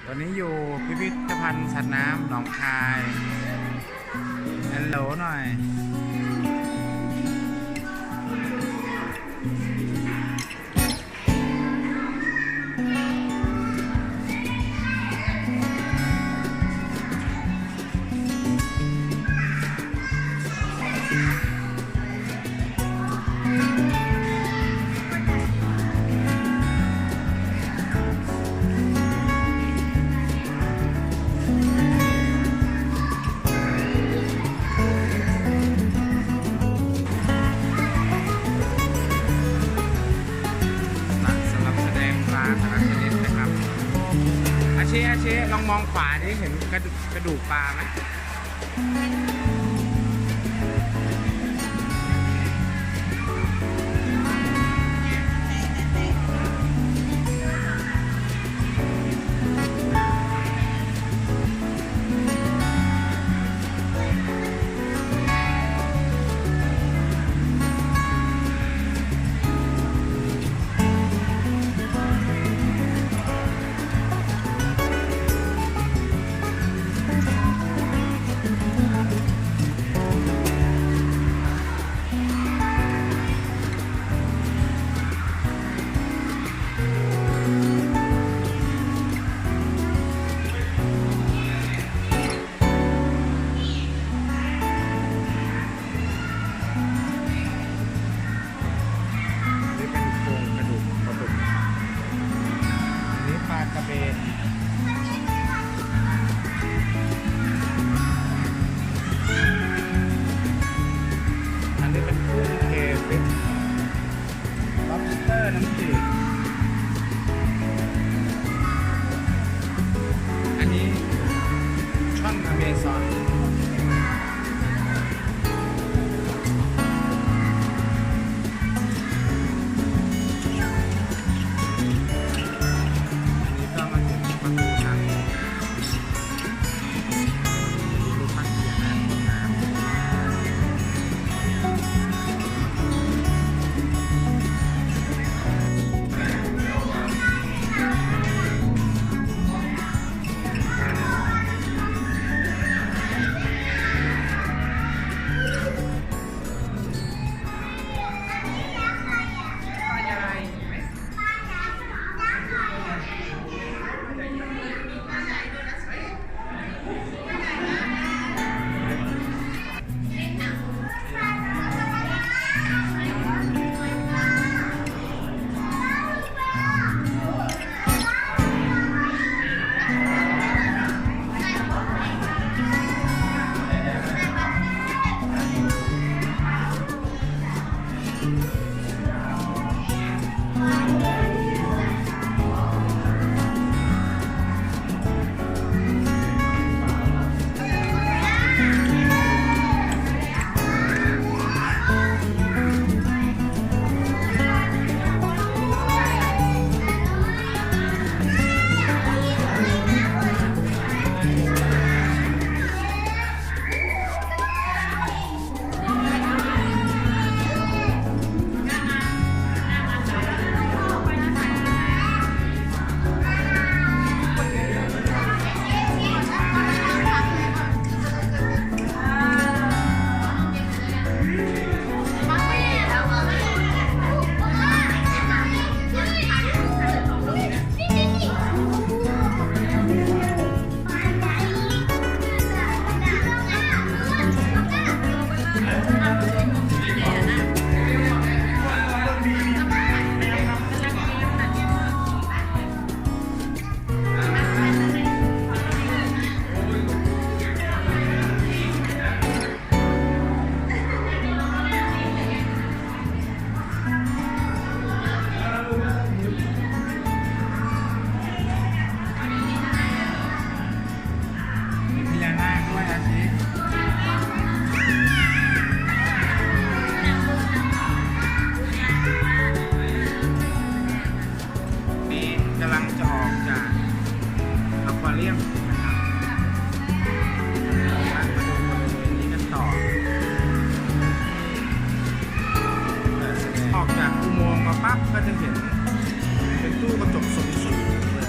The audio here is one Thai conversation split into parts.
ตอนนี้อยู่พิพิธภัณฑ์สัตว์น้ำหนองคายฮัลโหลหน่อยอาเชลองมองขวาดิเห็นกระดูกปลาไหมอันนี้เป็นกุ้งเคฟิชล็อบสเตอร์น้ำจืดอันนี้ช่อนอเมซอนปั๊บก็จะเห็นเป็นตู้กระจกสูงๆเลย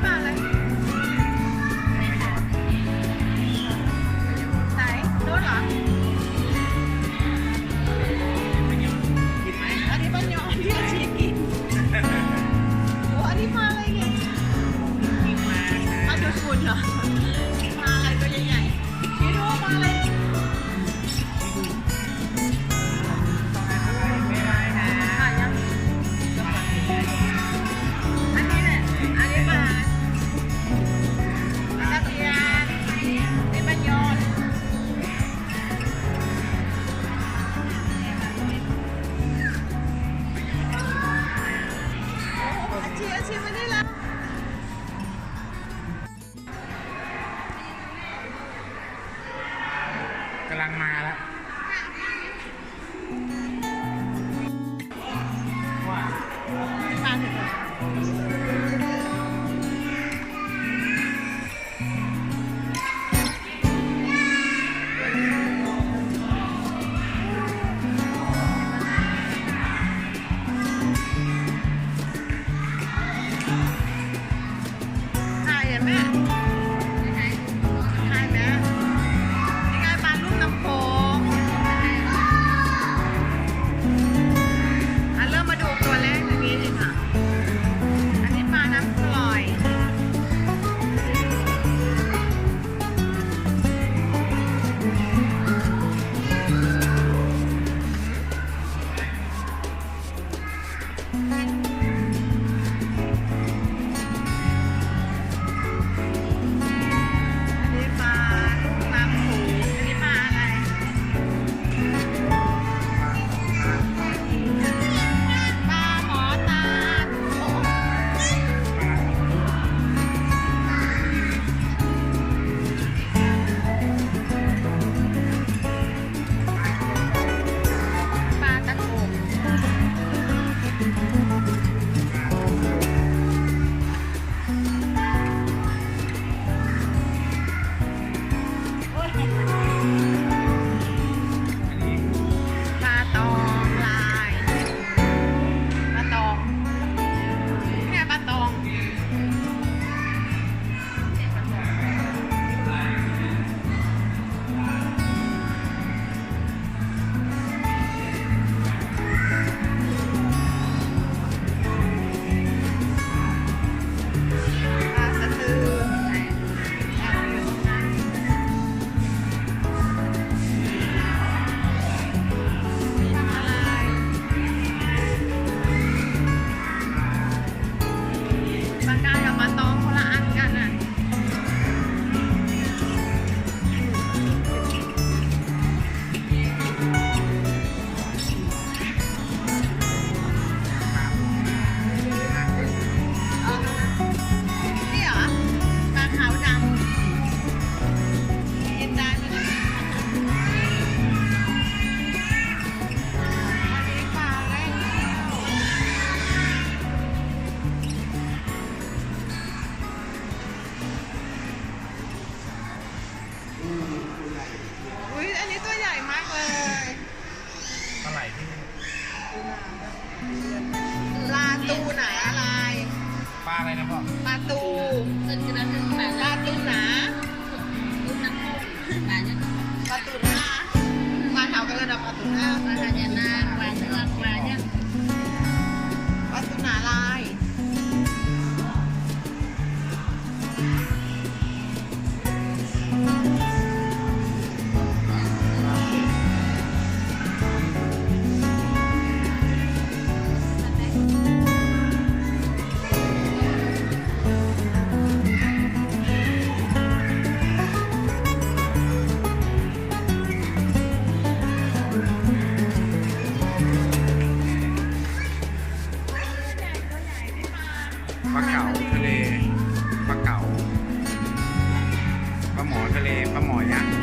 ปลาอะไรไหนโน้นเหรอ กินไหม อันนี้บ้านยอที่เราชี้กินโอ้อันนี้ปลาอะไรเนี่ย กินมา ปลาดุกฝุ่นเหรอปลาอะไรตัวใหญ่ๆพี่ดูว่าปลาอะไร ไม่ได้นะ ปลายังอันนี้แหละอันนี้ปลาตะเพียนนี่บ้านยออาชีมาได้แล้ว กำลังมาแล้วว่า ปลาถึงแล้วถ่ายเห็นไหมถ่ายไหมนี่ไงปลาลูกน้ำโขงเริ่มมาดูตัวแรกตรงนี้เลยค่ะ อันนี้ปลาน้ำกร่อย อันนี้ปลาน้ำโขงอันนี้ปลาอะไร ปลาหมอตาลโอ้ปลาตะโกบปลาตองลายปลาตองนี่ไงปลาตองปลาสะตือมีปลาอะไรปลากายกับปลาตองคนละอันกันอ่ะ นี่เหรอปลาขาวดำกินได้ไหมเนี่ยอันนี้ปลาอะไรอุ้ยอันนี้ตัวใหญ่มากเลย ปลาไหลที่ ปลาตูหนาอะไร ปลาอะไรนะพ่อ ปลาตูปลาตูหนาปลาตูหนาปลาเท่ากันเลยนะปลาตูหนาปลาตูหนาลายปลาเก๋าทะเลปลาเก๋าปลาหมอทะเลปลาหมอยักษ์